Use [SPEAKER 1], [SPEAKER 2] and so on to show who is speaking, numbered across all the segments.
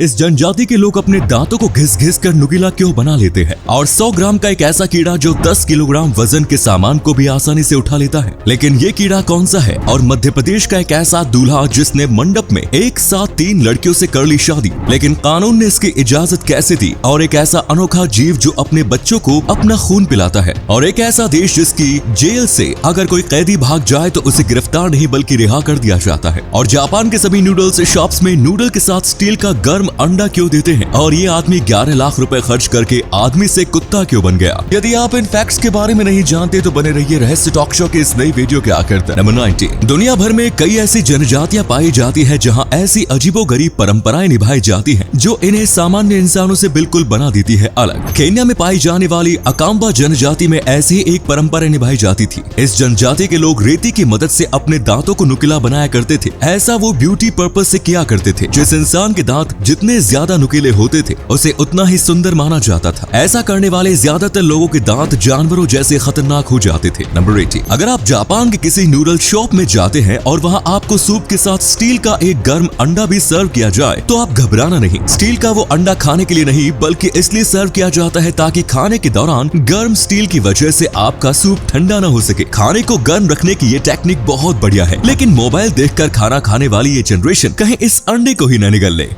[SPEAKER 1] इस जनजाति के लोग अपने दांतों को घिस घिस कर नुकीला क्यों बना लेते हैं? और 100 ग्राम का एक ऐसा कीड़ा जो 10 किलोग्राम वजन के सामान को भी आसानी से उठा लेता है। लेकिन ये कीड़ा कौन सा है? और मध्य प्रदेश का एक ऐसा दूल्हा जिसने मंडप में एक साथ 3 लड़कियों से कर ली शादी, लेकिन कानून ने इसकी इजाजत कैसे दी? और एक ऐसा अनोखा जीव जो अपने बच्चों को अपना खून पिलाता है। और एक ऐसा देश जिसकी जेल से अगर कोई कैदी भाग जाए तो उसे गिरफ्तार नहीं बल्कि रिहा कर दिया जाता है। और जापान के सभी नूडल्स शॉप्स में नूडल के साथ स्टील का गर्म अंडा क्यों देते हैं? और ये आदमी 11 लाख रुपए खर्च करके आदमी से कुत्ता क्यों बन गया? यदि आप इन फैक्ट्स के बारे में नहीं जानते तो बने रहिए रहस्य टॉक शो के इस नई वीडियो के आखिर तक। नंबर 90। दुनिया भर में कई ऐसी जनजातियां पाई जाती है जहां ऐसी अजीबोगरीब परंपराएं निभाई जाती हैं जो इन्हें सामान्य इंसानों से बिल्कुल बना देती है अलग। केन्या में पाई जाने वाली अकाम्बा जनजाति में ऐसी ही एक परंपरा निभाई जाती थी। इस जनजाति के लोग रेती की मदद से अपने दांतों को नुकीला बनाया करते थे। ऐसा वो ब्यूटी पर्पस से किया करते थे। जिस इंसान के दांत जितने ज्यादा नुकीले होते थे उसे उतना ही सुंदर माना जाता था। ऐसा करने वाले ज्यादातर लोगों के दांत जानवरों जैसे खतरनाक हो जाते थे। नंबर 80। अगर आप जापान के किसी नूडल शॉप में जाते हैं और वहाँ आपको सूप के साथ स्टील का एक गर्म अंडा भी सर्व किया जाए तो आप घबराना नहीं। स्टील का वो अंडा खाने के लिए नहीं बल्कि इसलिए सर्व किया जाता है ताकि खाने के दौरान गर्म स्टील की वजह से आपका सूप ठंडा न हो सके। खाने को गर्म रखने की ये टेक्निक बहुत बढ़िया है, लेकिन मोबाइल देखकर खाना खाने वाली ये जनरेशन कहीं इस अंडे को ही न निगल ले।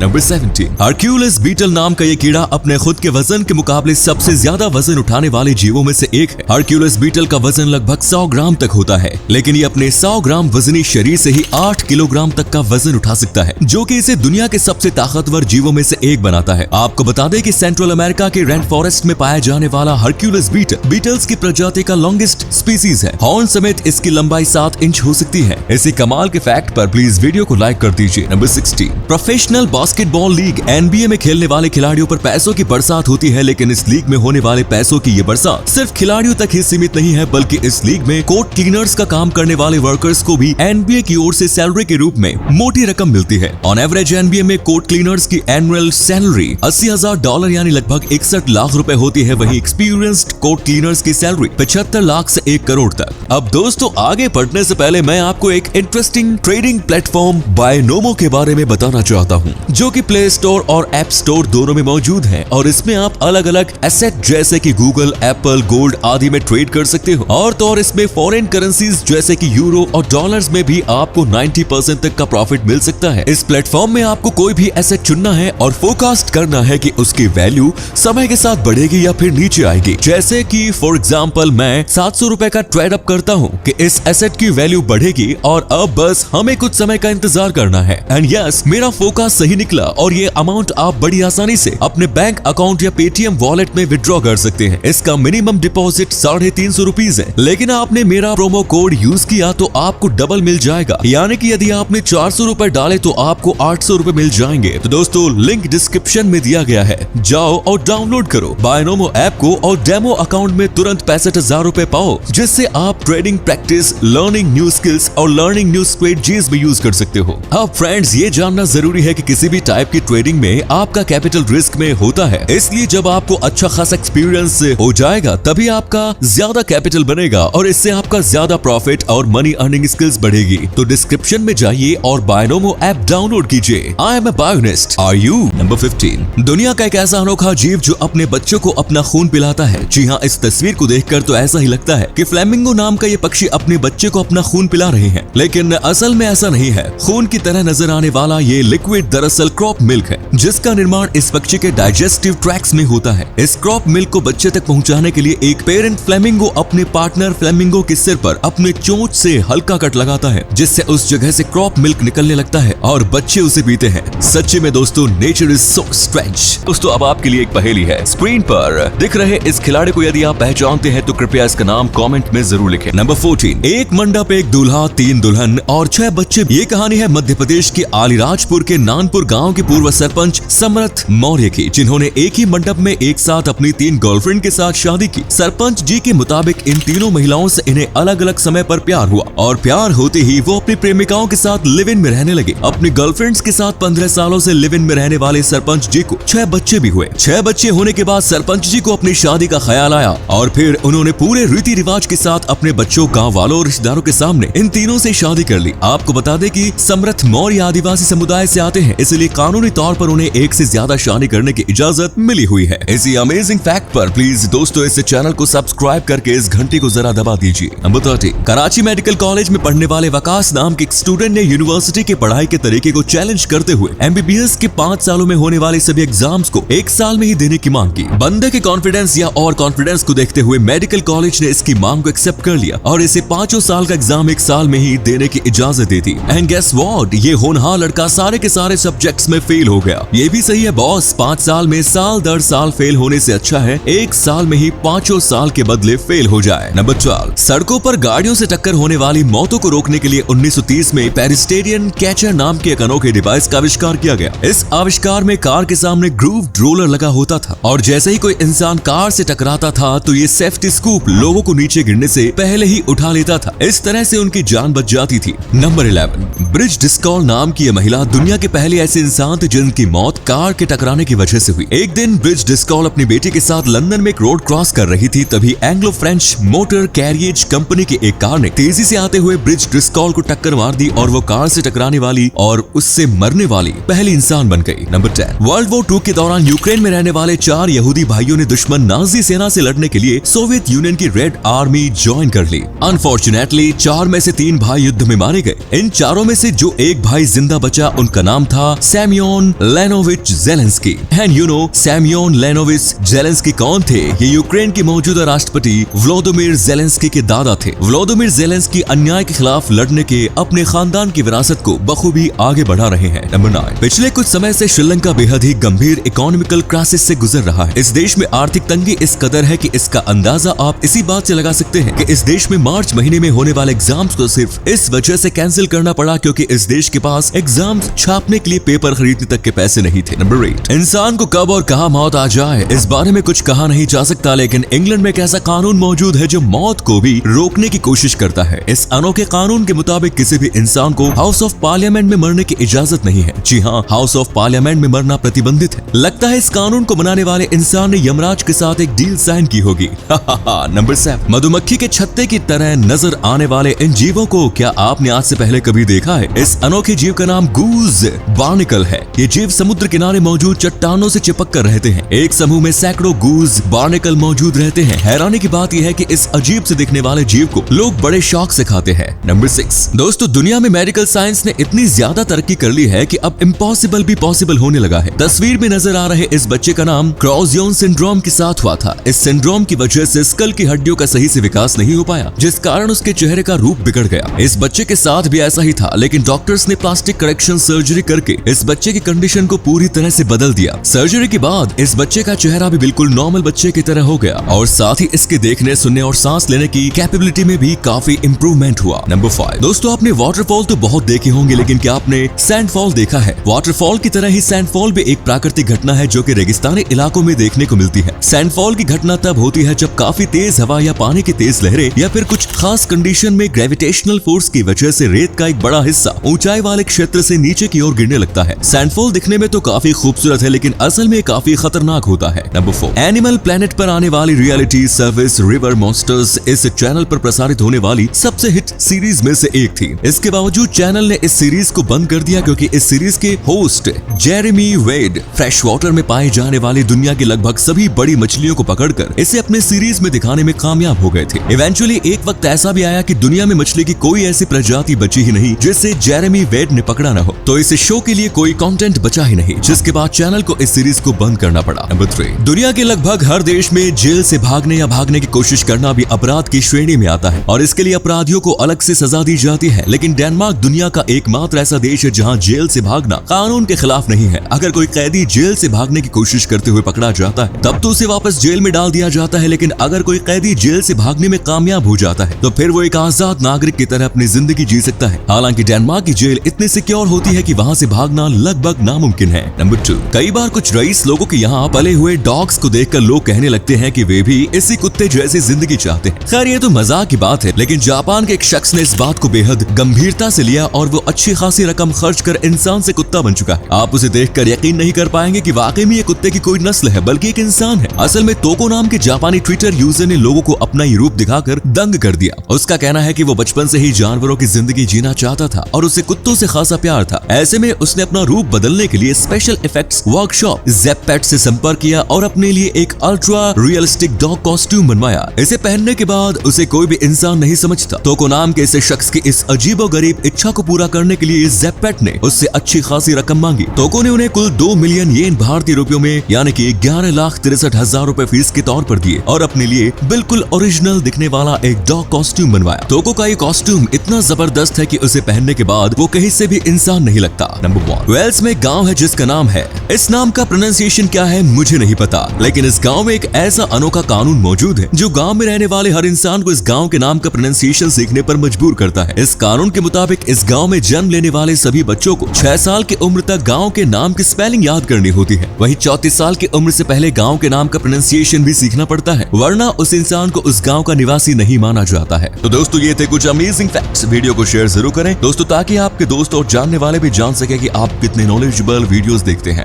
[SPEAKER 1] नंबर 70। हरक्यूलिस बीटल नाम का ये कीड़ा अपने खुद के वजन के मुकाबले सबसे ज्यादा वजन उठाने वाले जीवों में से एक है। हरक्यूलिस बीटल का वजन लगभग 100 ग्राम तक होता है, लेकिन ये अपने 100 ग्राम वजनी शरीर से ही 8 किलोग्राम तक का वजन उठा सकता है, जो कि इसे दुनिया के सबसे ताकतवर जीवों में से एक बनाता है। आपको बता दें कि सेंट्रल अमेरिका के रेन फॉरेस्ट में पाया जाने वाला हरक्यूलिस बीटल्स की प्रजाति का लॉन्गेस्ट स्पीसीज है। हॉर्न समेत इसकी लंबाई 7 इंच हो सकती है। इसी कमाल के फैक्ट पर प्लीज वीडियो को लाइक कर दीजिए। Number 60। Professional basketball league NBA में खेलने वाले खिलाड़ियों पर पैसों की बरसात होती है, लेकिन इस लीग में होने वाले पैसों की ये बरसात सिर्फ खिलाड़ियों तक ही सीमित नहीं है, बल्कि इस लीग में कोर्ट क्लीनर्स का काम करने वाले वर्कर्स को भी NBA की ओर से सैलरी के रूप में मोटी रकम मिलती है। ऑन एवरेज NBA में कोर्ट क्लीनर्स की एनुअल सैलरी $80,000 यानी लगभग 61 लाख रुपए होती है। वहीं एक्सपीरियंस्ड कोर्ट क्लीनर्स की सैलरी 75 लाख से 1 करोड़ तक। अब दोस्तों आगे बढ़ने से पहले मैं आपको एक इंटरेस्टिंग ट्रेडिंग प्लेटफॉर्म बायनोमो के बारे में बताना चाहता हूँ, जो कि प्ले स्टोर और ऐप स्टोर दोनों में मौजूद है। और इसमें आप अलग अलग एसेट जैसे कि गूगल, एप्पल, गोल्ड आदि में ट्रेड कर सकते हो। और तो और इसमें फॉरेन करेंसीज जैसे कि यूरो और डॉलर्स में भी आपको 90% तक का प्रॉफिट मिल सकता है। इस प्लेटफॉर्म में आपको कोई भी एसेट चुनना है और फोरकास्ट करना है कि उसकी वैल्यू समय के साथ बढ़ेगी या फिर नीचे आएगी। जैसे कि फॉर एग्जाम्पल मैं 700 रुपए का ट्रेड अप करता हूँ कि इस एसेट की वैल्यू बढ़ेगी और अब बस हमें कुछ समय का इंतजार करना है। एंड यस, मेरा फोकास सही निकला और ये अमाउंट आप बड़ी आसानी से अपने बैंक अकाउंट या पेटीएम वॉलेट में विड्रॉ कर सकते हैं। इसका मिनिमम डिपॉजिट 350 रुपीज है, लेकिन आपने मेरा प्रोमो कोड यूज किया तो आपको डबल मिल जाएगा। यानी कि यदि आपने 400 रुपए डाले तो आपको 800 रुपए मिल जाएंगे। तो दोस्तों लिंक डिस्क्रिप्शन में दिया गया है, जाओ और डाउनलोड करो बायनोमो ऐप को और डेमो अकाउंट में तुरंत 65,000 रुपए पाओ, जिससे आप trading practice, learning new skills और लर्निंग न्यू स्ट्रेटजीज में यूज कर सकते हो। अब फ्रेंड्स ये जानना जरूरी है कि किसी भी टाइप की ट्रेडिंग में आपका कैपिटल रिस्क में होता है, इसलिए जब आपको अच्छा खासा एक्सपीरियंस हो जाएगा तभी आपका ज्यादा कैपिटल बनेगा और इससे आपका ज्यादा प्रॉफिट और मनी अर्निंग स्किल्स बढ़ेगी। तो डिस्क्रिप्शन में जाइए और बायनोमो ऐप डाउनलोड कीजिए। I am a bionist, are you? Number 15। दुनिया का एक ऐसा अनोखा जीव जो अपने बच्चों को अपना खून पिलाता है। जी हाँ, इस तस्वीर को देखकर तो ऐसा ही लगता है कि फ्लेमिंगो नाम का ये पक्षी अपने बच्चे को अपना खून पिला रहे हैं, लेकिन असल में ऐसा नहीं है। खून की तरह नजर आने वाला ये लिक्विड दरअसल क्रॉप मिल्क है, जिसका निर्माण इस पक्षी के डाइजेस्टिव ट्रैक्ट्स में होता है। इस क्रॉप मिल्क को बच्चे तक पहुंचाने के लिए एक पेरेंट फ्लेमिंगो अपने पार्टनर फ्लेमिंगो के सिर पर अपने चोंच से हल्का कट लगाता है, जिससे उस जगह से क्रॉप मिल्क निकलने लगता है और बच्चे उसे पीते हैं। सच्ची में दोस्तों नेचर इज सो स्ट्रेंज। दोस्तों अब आपके लिए एक पहेली है। स्क्रीन पर दिख रहे इस खिलाड़ी को यदि आप पहचानते हैं तो कृपया इसका नाम कमेंट में जरूर लिखें। नंबर 14। एक मंडप, एक दूल्हा, 3 दुल्हन और 6 बच्चे। ये कहानी है मध्य प्रदेश के आलीराजपुर के नानपुर गांव के पूर्व सरपंच समरथ मौर्य की, जिन्होंने एक ही मंडप में एक साथ अपनी 3 गर्लफ्रेंड के साथ शादी की। सरपंच जी के मुताबिक इन तीनों महिलाओं से इन्हें अलग अलग समय पर प्यार हुआ और प्यार होते ही वो अपनी प्रेमिकाओं के साथ लिव इन में रहने लगे। अपनी गर्लफ्रेंड्स के साथ 15 सालों से लिव इन में रहने वाले सरपंच जी को 6 बच्चे भी हुए। 6 बच्चे होने के बाद सरपंच जी को अपनी शादी का ख्याल आया और फिर उन्होंने पूरे रीति रिवाज के साथ अपने बच्चों, गांव वालों और रिश्तेदारों के सामने इन तीनों से शादी कर ली। आपको बता दें कि समरथ मौर्य आदिवासी समुदाय से आते हैं हैं, इसलिए कानूनी तौर पर उन्हें एक से ज्यादा शादी करने की इजाजत मिली हुई है। इसी अमेजिंग फैक्ट पर प्लीज दोस्तों इस चैनल को सब्सक्राइब करके इस घंटी को जरा दबा दीजिए। नंबर 30, कराची मेडिकल कॉलेज में पढ़ने वाले वकास नाम के एक स्टूडेंट ने यूनिवर्सिटी के पढ़ाई के तरीके को चैलेंज करते हुए MBBS के 5 सालों में होने वाले सभी एग्जाम्स को 1 साल में ही देने की मांग की। बंदे के कॉन्फिडेंस या और कॉन्फिडेंस को देखते हुए मेडिकल कॉलेज ने इसकी मांग को एक्सेप्ट कर लिया और इसे 5 साल का एग्जाम 1 साल में ही देने की इजाजत दे दी। एंड गेस व्हाट, ये होनहार लड़का सारे के सारे सब्जेक्ट्स में फेल हो गया। ये भी सही है बॉस, 5 साल में साल दर साल फेल होने से अच्छा है 1 साल में ही 5 साल के बदले फेल हो जाए। नंबर 12, सड़कों पर गाड़ियों से टक्कर होने वाली मौतों को रोकने के लिए 1930 में पेरिस्टेरियन कैचर नाम के एक अनोखे डिवाइस का आविष्कार किया गया। इस आविष्कार में कार के सामने ग्रूव्ड रोलर लगा होता था और जैसे ही कोई इंसान कार से टकराता था तो ये सेफ्टी स्कूप लोगों को नीचे गिरने से पहले ही उठा लेता था। इस तरह से उनकी जान बच जाती थी। नंबर 11, ब्रिज डिस्कॉल नाम की यह महिला दुनिया के पहले ऐसे इंसान थे जिनकी मौत कार के टकराने की वजह से हुई। एक दिन ब्रिज डिस्कॉल अपनी बेटी के साथ लंदन में एक रोड क्रॉस कर रही थी, तभी Anglo French motor carriage company की एक कार ने तेजी से आते हुए ब्रिज डिस्कॉल को टक्कर मार दी और वो कार से टकराने वाली और उससे मरने वाली पहली इंसान बन गई। नंबर 10, वर्ल्ड वॉर 2 के दौरान यूक्रेन में रहने वाले 4 यहूदी भाइयों ने दुश्मन नाजी सेना से लड़ने के लिए सोवियत यूनियन की रेड आर्मी ज्वाइन कर ली। अनफॉर्चुनेटली 4 में से 3 भाई युद्ध में मारे गए। इन चारों में से जो एक भाई जिंदा बचा उनका नाम था Semyon Leonovich Zelensky. And you know Semyon Leonovich Zelensky कौन थे? ये यूक्रेन के मौजूदा राष्ट्रपति व्लादिमीर जेलेंस्की के दादा थे। व्लादिमीर जेलेंस्की अन्याय के खिलाफ लड़ने के अपने खानदान की विरासत को बखूबी आगे बढ़ा रहे हैं। नंबर 9, पिछले कुछ समय से श्रीलंका बेहद ही गंभीर इकोनॉमिकल क्राइसिस से गुजर रहा है। इस देश में आर्थिक तंगी इस कदर है कि इसका अंदाजा आप इसी बात से लगा सकते हैं कि इस देश में मार्च महीने में होने वाले एग्जाम्स को सिर्फ इस वजह से कैंसिल करना पड़ा क्योंकि इस देश के पास एग्जाम्स छापने के लिए पेपर खरीदने तक के पैसे नहीं थे। नंबर 8, इंसान को कब और कहां मौत आ जाए इस बारे में कुछ कहा नहीं जा सकता, लेकिन इंग्लैंड में एक ऐसा कानून मौजूद है जो मौत को भी रोकने की कोशिश करता है। इस अनोखे कानून के मुताबिक किसी भी इंसान को हाउस ऑफ पार्लियामेंट में मरने की इजाजत नहीं है। जी हाँ, हाउस ऑफ पार्लियामेंट में मरना प्रतिबंधित है। लगता है इस कानून को बनाने वाले इंसान ने यमराज के साथ एक डील साइन की होगी। नंबर 7, मधुमक्खी के छत्ते की तरह नजर आने वाले इन जीवों को क्या आपने आज से पहले कभी देखा है? इस अनोखे जीव का नाम गूज बार्निकल है। ये जीव समुद्र किनारे मौजूद चट्टानों से चिपक कर रहते हैं। एक समूह में सैकड़ों गूज बार्निकल मौजूद रहते हैं। हैरानी की बात यह है कि इस अजीब से दिखने वाले जीव को लोग बड़े शौक से खाते हैं। नंबर 6, दोस्तों दुनिया में मेडिकल साइंस ने इतनी ज्यादा तरक्की कर ली है कि अब इम्पॉसिबल भी पॉसिबल होने लगा है। तस्वीर में नजर आ रहे इस बच्चे का नाम क्रॉज़ियोन सिंड्रोम के साथ हुआ था। इस सिंड्रोम की वजह से स्कल की हड्डियों का सही से विकास नहीं हो पाया, जिस कारण उसके चेहरे का रूप बिगड़ गया। इस बच्चे के साथ भी ऐसा ही था, लेकिन डॉक्टर्स ने प्लास्टिक करेक्शन सर्जरी करके इस बच्चे की कंडीशन को पूरी तरह से बदल दिया। सर्जरी के बाद इस बच्चे का चेहरा भी बिल्कुल नॉर्मल बच्चे की तरह हो गया और साथ ही इसके देखने, सुनने और सांस लेने की कैपेबिलिटी में भी काफी इंप्रूवमेंट हुआ। नंबर 5, दोस्तों आपने वाटरफॉल तो बहुत देखे होंगे, लेकिन क्या आपने सैंडफॉल देखा है? वाटरफॉल की तरह ही सैंडफॉल भी एक प्राकृतिक घटना है जो कि रेगिस्तानी इलाकों में देखने को मिलती है। सैंडफॉल की घटना तब होती है जब काफी तेज हवा या पानी की तेज लहरें या फिर कुछ खास कंडीशन में ग्रेविटेशनल फोर्स की वजह से रेत का एक बड़ा हिस्सा ऊंचाई वाले क्षेत्र से नीचे की ओर गिरने लगता है। सैंडफॉल दिखने में तो काफी खूबसूरत है, लेकिन असल में काफी खतरनाक होता है। नंबर 4, एनिमल प्लेनेट पर आने वाली रियलिटी सर्विस रिवर मॉन्स्टर्स इस चैनल पर प्रसारित होने वाली सबसे हिट सीरीज में से एक थी। इसके बावजूद चैनल ने इस सीरीज को बंद कर दिया क्योंकि इस सीरीज के होस्ट जेरेमी वेड फ्रेश वाटर में पाए जाने वाली दुनिया की लगभग सभी बड़ी मछलियों को पकड़कर इसे अपने सीरीज में दिखाने में कामयाब हो गए थे। इवेंचुअली एक वक्त ऐसा भी आया कि दुनिया में मछली की कोई ऐसी प्रजाति बची ही नहीं जिसे जेरेमी वेड ने पकड़ा न हो, तो इस शो के लिए कोई कंटेंट बचा ही नहीं, जिसके बाद चैनल को इस सीरीज को बंद करना पड़ा। नंबर 3, दुनिया के लगभग हर देश में जेल से भागने या भागने की कोशिश करना भी अपराध की श्रेणी में आता है और इसके लिए अपराधियों को अलग से सजा दी जाती है। लेकिन डेनमार्क दुनिया का एकमात्र ऐसा देश है जहां जेल से भागना कानून के खिलाफ नहीं है। अगर कोई कैदी जेल से भागने की कोशिश करते हुए पकड़ा जाता है तब तो उसे वापस जेल में डाल दिया जाता है, लेकिन अगर कोई कैदी जेल से भागने में कामयाब हो जाता है तो फिर वो एक आजाद नागरिक की तरह अपनी जिंदगी जी सकता है। हालांकि डेनमार्क की जेल इतनी सिक्योर होती है कि वहां से भागना लगभग नामुमकिन है। नंबर 2, कई बार कुछ रईस लोगों के यहाँ पले हुए डॉग्स को देखकर लोग कहने लगते हैं कि वे भी इसी कुत्ते जैसी जिंदगी चाहते हैं। खैर ये तो मजाक की बात है, लेकिन जापान के एक शख्स ने इस बात को बेहद गंभीरता से लिया और वो अच्छी खासी रकम खर्च कर इंसान से कुत्ता बन चुका है। आप उसे देखकर यकीन नहीं कर पाएंगे कि वाकई में ये कुत्ते की कोई नस्ल है, बल्कि एक इंसान है। असल में तोको नाम के जापानी ट्विटर यूजर ने लोगों को अपना ये रूप दिखाकर दंग कर दिया। उसका कहना है कि वो बचपन से ही जानवरों की जिंदगी जीना चाहता था और उसे कुत्तों से खासा प्यार था। ऐसे में उसने अपना रूप बदलने के लिए स्पेशल इफेक्ट्स वर्कशॉप ज़ेपेट से संपर्क किया और अपने लिए एक अल्ट्रा रियलिस्टिक डॉग कॉस्ट्यूम बनवाया। इसे पहनने के बाद उसे कोई भी इंसान नहीं समझता। तोको नाम के इस शख्स की इस अजीबोगरीब इच्छा को पूरा करने के लिए ज़ेपेट ने उससे अच्छी खासी रकम मांगी। तोको ने उन्हें कुल 2 मिलियन येन भारतीय रुपयों में यानी कि 11,63,000 रुपए फीस के तौर पर दिए और अपने लिए बिल्कुल ओरिजिनल दिखने वाला एक डॉग कॉस्ट्यूम बनवाया। तोको का ये कॉस्ट्यूम इतना जबरदस्त है कि उसे पहनने के बाद वो कहीं से भी इंसान नहीं लगता। नंबर 1, वेल्स में गांव है जिसका नाम है, इस नाम का प्रोनाउंसिएशन क्या है मुझे नहीं पता, लेकिन इस गांव में एक ऐसा अनोखा कानून मौजूद है जो गांव में रहने वाले हर इंसान को इस गांव के नाम का प्रोनाउंसिएशन सीखने पर मजबूर करता है। इस कानून के मुताबिक इस गांव में जन्म लेने वाले सभी बच्चों को 6 साल की उम्र तक गांव के नाम की स्पेलिंग याद करनी होती है। वहीं 34 साल की उम्र से पहले गांव के नाम का प्रोनाउंसिएशन भी सीखना पड़ता है, वरना उस इंसान को उस गांव का निवासी नहीं माना जाता है। तो दोस्तों ये थे कुछ अमेजिंग फैक्ट्स। वीडियो को शेयर जरूर करें दोस्तों, ताकि आपके दोस्त और जानने वाले भी जान सके कि आप कितने नॉलेजेबल वीडियोस देखते हैं।